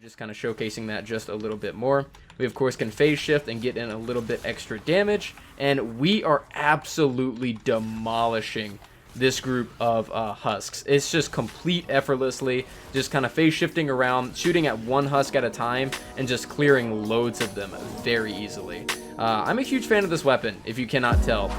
Just kind of showcasing that just a little bit more. We of course can phase shift and get in a little bit extra damage, and we are absolutely demolishing this group of husks. It's just complete effortlessly, just kind of phase shifting around, shooting at one husk at a time, and just clearing loads of them very easily. I'm a huge fan of this weapon, if you cannot tell.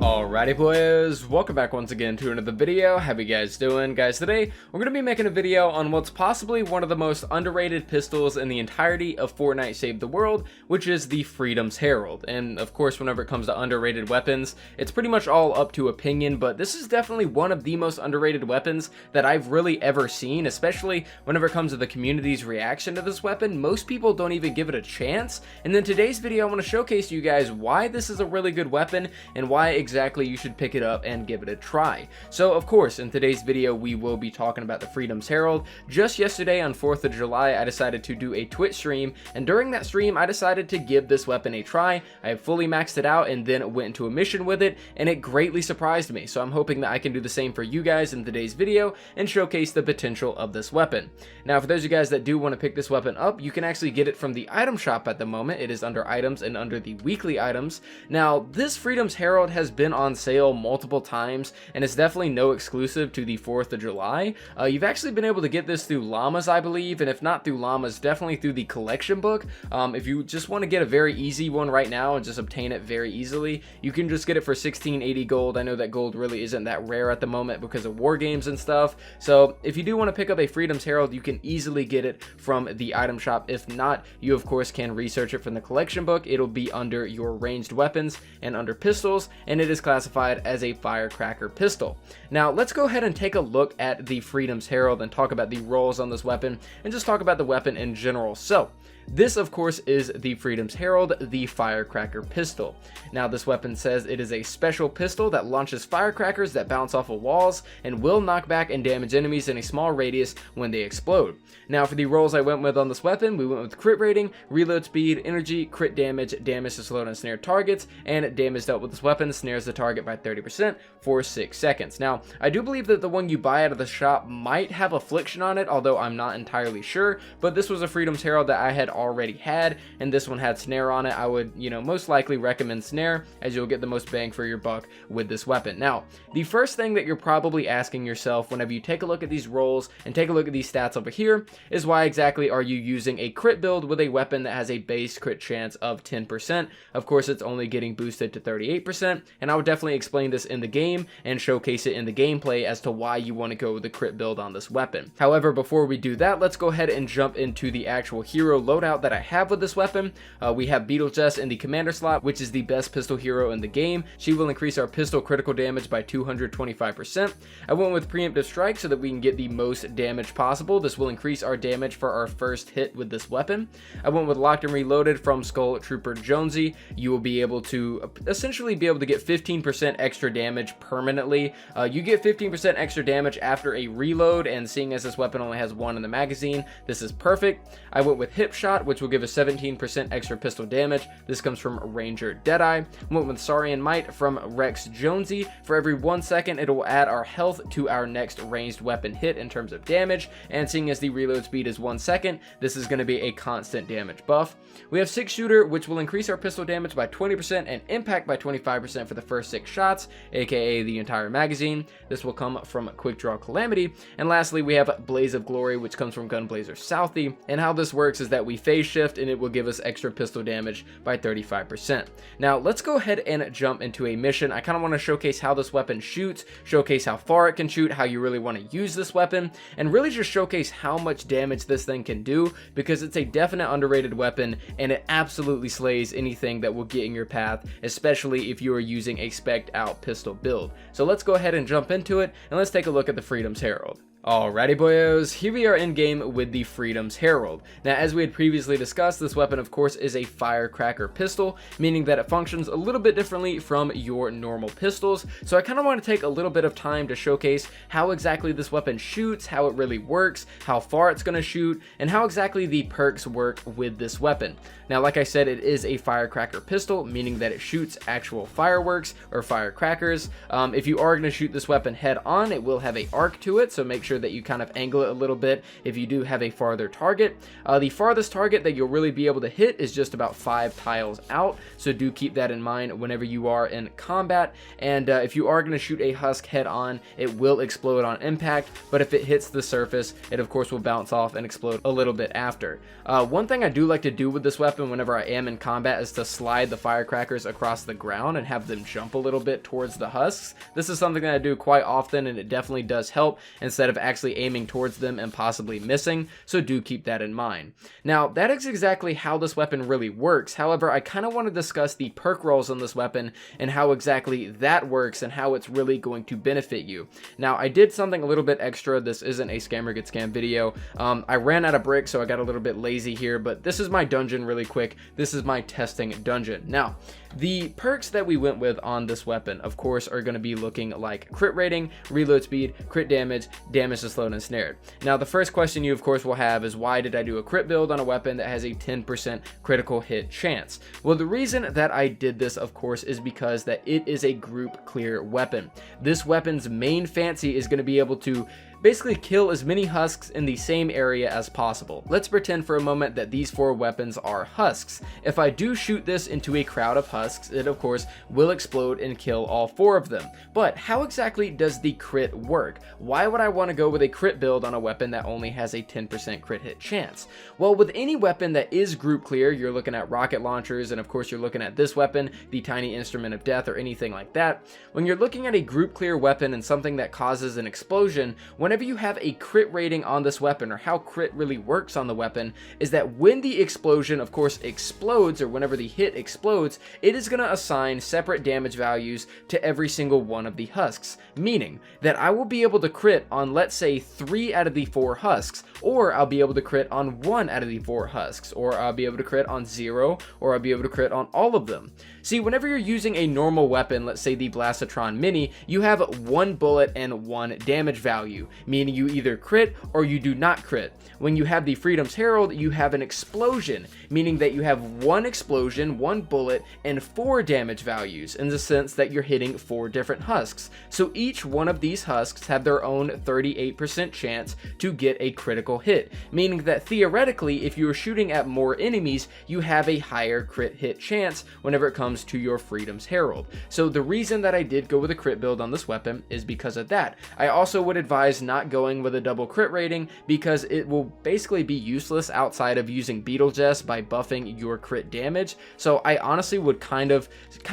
Alrighty boys, welcome back once again to another video. How you guys doing? Guys, today we're going to be making a video on what's possibly one of the most underrated pistols in the entirety of Fortnite Save the World, which is the Freedom's Herald. And of course, whenever it comes to underrated weapons, it's pretty much all up to opinion, but this is definitely one of the most underrated weapons that I've really ever seen, especially whenever it comes to the community's reaction to this weapon. Most people don't even give it a chance. And in today's video, I want to showcase to you guys why this is a really good weapon and why exactly you should pick it up and give it a try. So of course, in today's video we will be talking about the Freedom's Herald. Just yesterday on 4th of July I decided to do a Twitch stream, and during that stream I decided to give this weapon a try. I fully maxed it out and then went into a mission with it, and it greatly surprised me. So I'm hoping that I can do the same for you guys in today's video and showcase the potential of this weapon. Now for those of you guys that do want to pick this weapon up, you can actually get it from the item shop at the moment. It is under items and under the weekly items. Now this Freedom's Herald has been on sale multiple times, and it's definitely no exclusive to the 4th of July. You've actually been able to get this through llamas, I believe, and if not through llamas, definitely through the collection book. If you just want to get a very easy one right now and just obtain it very easily, you can just get it for 1680 gold. I know that gold really isn't that rare at the moment because of war games and stuff, so if you do want to pick up a Freedom's Herald, you can easily get it from the item shop. If not, you of course can research it from the collection book. It'll be under your ranged weapons and under pistols, and it is classified as a firecracker pistol. Now let's go ahead and take a look at the Freedom's Herald and talk about the roles on this weapon and just talk about the weapon in general. So this of course is the Freedom's Herald, the firecracker pistol. Now this weapon says it is a special pistol that launches firecrackers that bounce off of walls and will knock back and damage enemies in a small radius when they explode. Now for the roles I went with on this weapon, we went with crit rating, reload speed, energy, crit damage, damage to slow and snare targets, and damage dealt with this weapon snares the target by 30% for 6 seconds. Now I do believe that the one you buy out of the shop might have affliction on it, although I'm not entirely sure, but this was a Freedom's Herald that I had already had, and this one had snare on it. I would, most likely recommend snare, as you'll get the most bang for your buck with this weapon. Now the first thing that you're probably asking yourself whenever you take a look at these rolls and take a look at these stats over here is, why exactly are you using a crit build with a weapon that has a base crit chance of 10%? Of course it's only getting boosted to 38%, and I would definitely explain this in the game and showcase it in the gameplay as to why you want to go with the crit build on this weapon. However, before we do that, let's go ahead and jump into the actual hero loadout that I have with this weapon. We have Beetlejuice in the commander slot, which is the best pistol hero in the game. She will increase our pistol critical damage by 225%. I went with preemptive strike so that we can get the most damage possible. This will increase our damage for our first hit with this weapon. I went with locked and reloaded from Skull Trooper Jonesy. You will be able to essentially be able to get 15% extra damage permanently. You get 15% extra damage after a reload, and seeing as this weapon only has one in the magazine, this is perfect. I went with hip shot, which will give us 17% extra pistol damage. This comes from Ranger Deadeye. I went with Saurian Might from Rex Jonesy. For every 1 second, it will add our health to our next ranged weapon hit in terms of damage, and seeing as the reload speed is 1 second, this is going to be a constant damage buff. We have 6 shooter, which will increase our pistol damage by 20% and impact by 25% for the first 6 shots, aka the entire magazine. This will come from Quick Draw Calamity. And lastly, we have Blaze of Glory, which comes from Gunblazer Southie, and how this works is that we phase shift and it will give us extra pistol damage by 35%. Now let's go ahead and jump into a mission. I kind of want to showcase how this weapon shoots, showcase how far it can shoot, how you really want to use this weapon, and really just showcase how much damage this thing can do, because it's a definite underrated weapon and it absolutely slays anything that will get in your path, especially if you are using a spec'd out pistol build. So let's go ahead and jump into it, and let's take a look at the Freedom's Herald. Alrighty boyos, here we are in game with the Freedom's Herald. Now as we had previously discussed, this weapon of course is a firecracker pistol, meaning that it functions a little bit differently from your normal pistols. So I kind of want to take a little bit of time to showcase how exactly this weapon shoots, how it really works, how far it's going to shoot, and how exactly the perks work with this weapon. Now like I said, it is a firecracker pistol, meaning that it shoots actual fireworks or firecrackers. If you are going to shoot this weapon head on, it will have an arc to it, so make sure that you kind of angle it a little bit if you do have a farther target. The farthest target that you'll really be able to hit is just about 5 tiles out, so do keep that in mind whenever you are in combat. And if you are going to shoot a husk head on, it will explode on impact, but if it hits the surface, it of course will bounce off and explode a little bit after. One thing I do like to do with this weapon whenever I am in combat is to slide the firecrackers across the ground and have them jump a little bit towards the husks. This is something that I do quite often, and it definitely does help instead of actually aiming towards them and possibly missing, so do keep that in mind. Now that is exactly how this weapon really works. However, I kind of want to discuss the perk rolls on this weapon and how exactly that works and how it's really going to benefit you. Now I did something a little bit extra. This isn't a scammer get scammed video. I ran out of bricks, so I got a little bit lazy here, but this is my dungeon really quick. This is my testing dungeon. Now the perks that we went with on this weapon of course are going to be looking like crit rating, reload speed, crit damage, damage to slowed and snared. Now the first question you of course will have is, why did I do a crit build on a weapon that has a 10% critical hit chance? Well, the reason that I did this of course is because that it is a group clear weapon. This weapon's main fancy is going to be able to basically kill as many husks in the same area as possible. Let's pretend for a moment that these 4 weapons are husks. If I do shoot this into a crowd of husks, it of course will explode and kill all 4 of them. But how exactly does the crit work? Why would I want to go with a crit build on a weapon that only has a 10% crit hit chance? Well, with any weapon that is group clear, you're looking at rocket launchers, and of course you're looking at this weapon, the tiny instrument of death, or anything like that. When you're looking at a group clear weapon and something that causes an explosion, whenever you have a crit rating on this weapon, or how crit really works on the weapon, is that when the explosion of course explodes, or whenever the hit explodes, it is going to assign separate damage values to every single one of the husks, meaning that I will be able to crit on, let's say, 3 out of the 4 husks, or I'll be able to crit on 1 out of the 4 husks, or I'll be able to crit on 0, or I'll be able to crit on all of them. See, whenever you're using a normal weapon, let's say the Blastotron Mini, you have 1 bullet and 1 damage value, meaning you either crit or you do not crit. When you have the Freedom's Herald, you have an explosion, meaning that you have 1 explosion, 1 bullet, and 4 damage values, in the sense that you're hitting 4 different husks. So each one of these husks have their own 38% chance to get a critical hit, meaning that theoretically, if you are shooting at more enemies, you have a higher crit hit chance whenever it comes to your Freedom's Herald. So the reason that I did go with a crit build on this weapon is because of that. I also would advise not going with a double crit rating, because it will basically be useless outside of using Beetlejuice by buffing your crit damage. So I honestly would kind of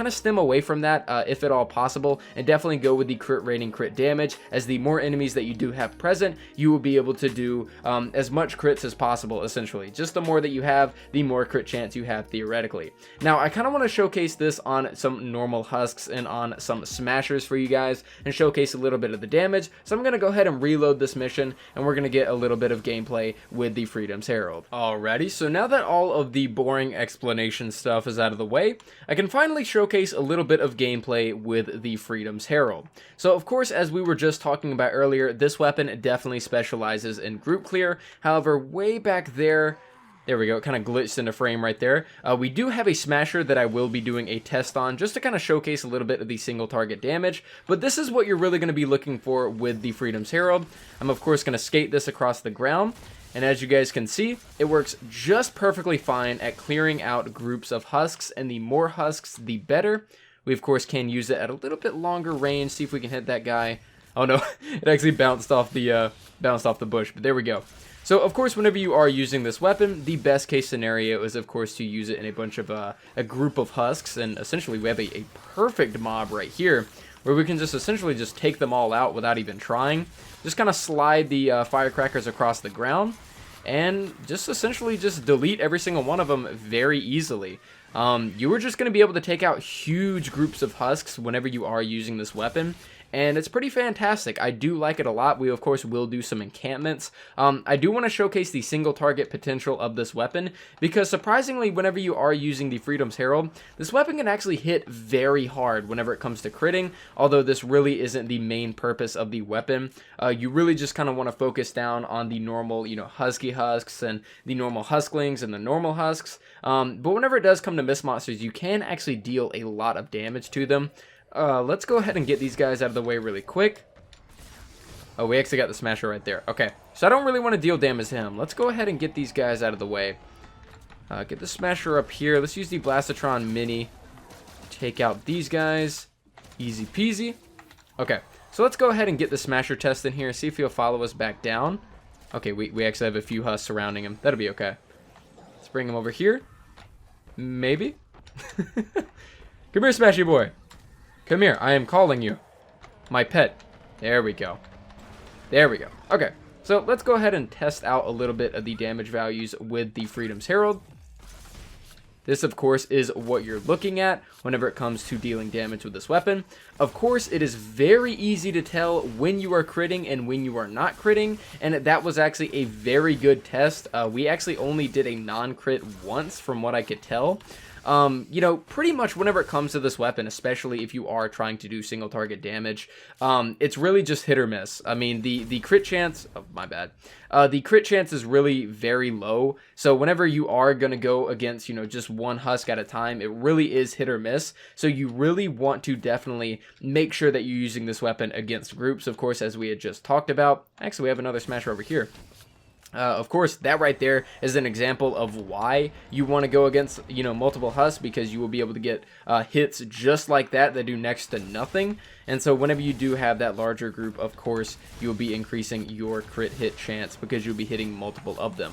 stem away from that if at all possible, and definitely go with the crit rating, crit damage, as the more enemies that you do have present, you will be able to do as much crits as possible. Essentially, just the more that you have, the more crit chance you have theoretically. Now I kind of want to showcase this on some normal husks and on some smashers for you guys, and showcase a little bit of the damage. So I'm going to go ahead and reload this mission, and we're going to get a little bit of gameplay with the Freedom's Herald. Alrighty, so now that all of the boring explanation stuff is out of the way, I can finally showcase a little bit of gameplay with the Freedom's Herald. So of course, as we were just talking about earlier, this weapon definitely specializes in group clear. However, way back there we go, it kind of glitched into frame right there. We do have a smasher that I will be doing a test on, just to kind of showcase a little bit of the single target damage, but this is what you're really going to be looking for with the Freedom's Herald. I'm of course going to skate this across the ground, and as you guys can see, it works just perfectly fine at clearing out groups of husks, and the more husks, the better. We of course can use it at a little bit longer range, see if we can hit that guy. Oh no, it actually bounced off the bush, but there we go. So of course, whenever you are using this weapon, the best case scenario is of course to use it in a bunch of a group of husks, and essentially we have a perfect mob right here where we can just essentially just take them all out without even trying. Just kind of slide the firecrackers across the ground and just essentially just delete every single one of them very easily. You are just going to be able to take out huge groups of husks whenever you are using this weapon, and it's pretty fantastic. I do like it a lot. We of course will do some encampments. I do want to showcase the single target potential of this weapon, because surprisingly, whenever you are using the Freedom's Herald, this weapon can actually hit very hard whenever it comes to critting, although this really isn't the main purpose of the weapon. You really just kind of want to focus down on the normal, husky husks and the normal husklings and the normal husks. But whenever it does come to mist monsters, you can actually deal a lot of damage to them. Let's go ahead and get these guys out of the way really quick. Oh, we actually got the smasher right there. Okay, so I don't really want to deal damage to him. Let's go ahead and get these guys out of the way. Get the smasher up here. Let's use the Blastotron Mini. Take out these guys. Easy peasy. Okay, so let's go ahead and get the smasher test in here. See if he'll follow us back down. Okay, we actually have a few husks surrounding him. That'll be okay. Let's bring him over here. Maybe. Come here, smashy boy. Come here. I am calling you. My pet. There we go. There we go. Okay, so let's go ahead and test out a little bit of the damage values with the Freedom's Herald. This, of course, is what you're looking at whenever it comes to dealing damage with this weapon. Of course, it is very easy to tell when you are critting and when you are not critting, and that was actually a very good test. We actually only did a non-crit once, from what I could tell. Pretty much whenever it comes to this weapon, especially if you are trying to do single target damage, it's really just hit or miss. I mean, the crit chance, oh, my bad. The crit chance is really very low. So whenever you are going to go against, just one husk at a time, it really is hit or miss. So you really want to definitely make sure that you're using this weapon against groups, of course, as we had just talked about. Actually, we have another smasher over here. Of course, that right there is an example of why you want to go against, multiple husks, because you will be able to get hits just like that do next to nothing. And so whenever you do have that larger group, of course, you'll be increasing your crit hit chance because you'll be hitting multiple of them.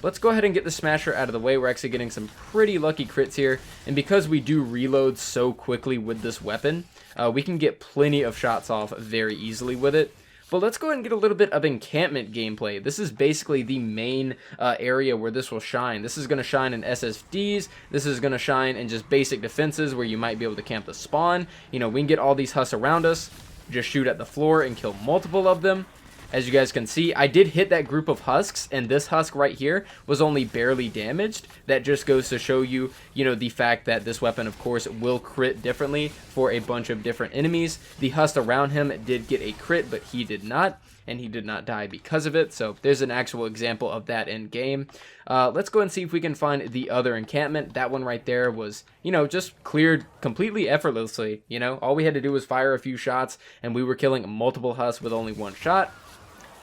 Let's go ahead and get the smasher out of the way. We're actually getting some pretty lucky crits here. And because we do reload so quickly with this weapon, we can get plenty of shots off very easily with it. But let's go ahead and get a little bit of encampment gameplay. This is basically the main area where this will shine. This is going to shine in SSDs. This is going to shine in just basic defenses where you might be able to camp the spawn. We can get all these husks around us, just shoot at the floor and kill multiple of them. As you guys can see, I did hit that group of husks, and this husk right here was only barely damaged. That just goes to show you, the fact that this weapon, of course, will crit differently for a bunch of different enemies. The husk around him did get a crit, but he did not, and he did not die because of it. So there's an actual example of that in game. Let's go and see if we can find the other encampment. That one right there was, just cleared completely effortlessly. All we had to do was fire a few shots, and we were killing multiple husks with only one shot.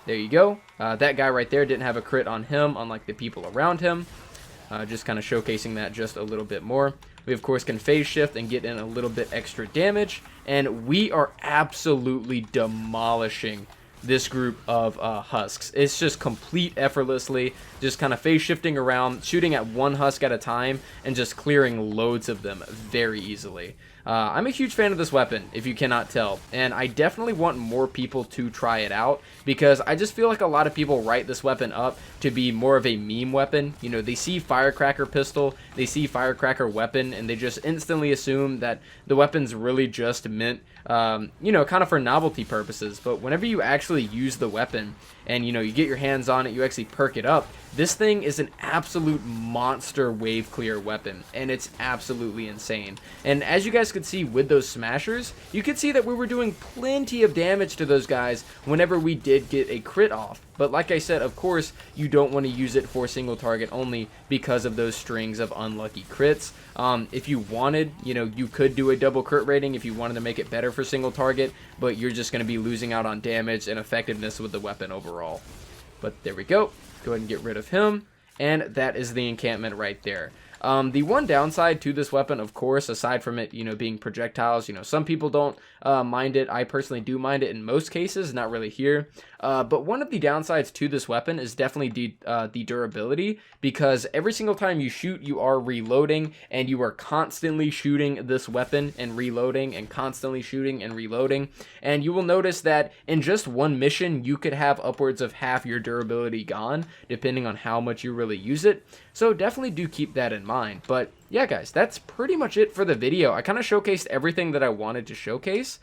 There you go. That guy right there didn't have a crit on him, unlike the people around him. Just kind of showcasing that just a little bit more. We, of course, can phase shift and get in a little bit extra damage. And we are absolutely demolishing this group of husks. It's just complete effortlessly, just kind of phase shifting around, shooting at one husk at a time, and just clearing loads of them very easily. I'm a huge fan of this weapon, if you cannot tell, and I definitely want more people to try it out, because I just feel like a lot of people write this weapon up to be more of a meme weapon. They see firecracker pistol, they see firecracker weapon, and they just instantly assume that the weapon's really just meant, kind of for novelty purposes. But whenever you actually use the weapon, and you get your hands on it, you actually perk it up, this thing is an absolute monster wave clear weapon, and it's absolutely insane. And as you guys could see with those smashers, you could see that we were doing plenty of damage to those guys whenever we did get a crit off. But like I said, of course, you don't want to use it for single target only because of those strings of unlucky crits. If you wanted, you could do a double crit rating if you wanted to make it better for single target, but you're just going to be losing out on damage and effectiveness with the weapon overall. But there we go. Go ahead and get rid of him. And that is the encampment right there. The one downside to this weapon, of course, aside from it, being projectiles, some people don't mind it. I personally do mind it in most cases, not really here. But one of the downsides to this weapon is definitely the durability, because every single time you shoot, you are reloading, and you are constantly shooting this weapon and reloading, and constantly shooting and reloading. And you will notice that in just one mission, you could have upwards of half your durability gone, depending on how much you really use it. So definitely do keep that in mind. But yeah, guys, that's pretty much it for the video. I kind of showcased everything that I wanted to showcase.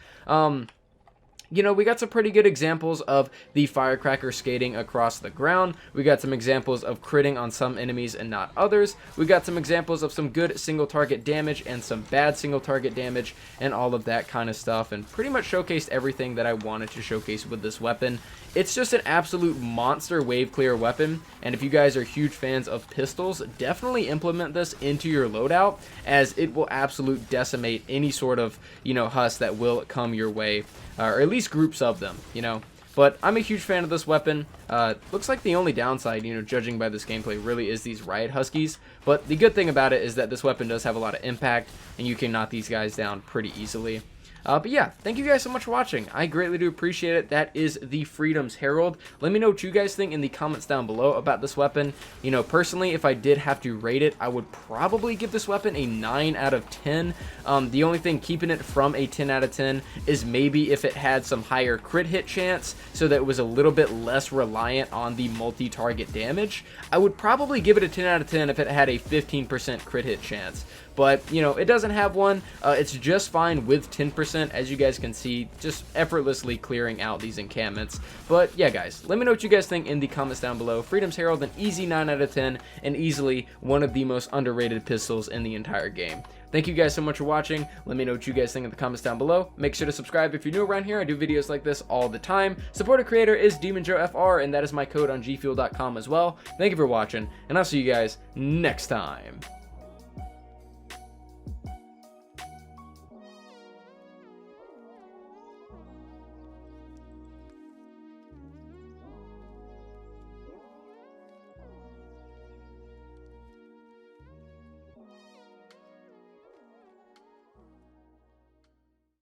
you know, we got some pretty good examples of the firecracker skating across the ground. We got some examples of critting on some enemies and not others. We got some examples of some good single target damage and some bad single target damage and all of that kind of stuff, and pretty much showcased everything that I wanted to showcase with this weapon. It's just an absolute monster wave clear weapon, and if you guys are huge fans of pistols, definitely implement this into your loadout, as it will absolute decimate any sort of, you know, husk that will come your way, or at least groups of them, you know. But I'm a huge fan of this weapon. Looks like the only downside, you know, judging by this gameplay, really is these riot huskies. But the good thing about it is that this weapon does have a lot of impact, and you can knock these guys down pretty easily. But yeah, thank you guys so much for watching. I greatly do appreciate it. That is the Freedom's Herald. Let me know what you guys think in the comments down below about this weapon. You know, personally, if I did have to rate it, I would probably give this weapon a 9 out of 10. The only thing keeping it from a 10 out of 10 is maybe if it had some higher crit hit chance, so that it was a little bit less reliant on the multi-target damage. I would probably give it a 10 out of 10 if it had a 15% crit hit chance. But, you know, it doesn't have one. It's just fine with 10%, as you guys can see, just effortlessly clearing out these encampments. But, yeah, guys, let me know what you guys think in the comments down below. Freedom's Herald, an easy 9 out of 10, and easily one of the most underrated pistols in the entire game. Thank you guys so much for watching. Let me know what you guys think in the comments down below. Make sure to subscribe if you're new around here. I do videos like this all the time. Supporter creator is demonjoefr, and that is my code on gfuel.com as well. Thank you for watching, and I'll see you guys next time.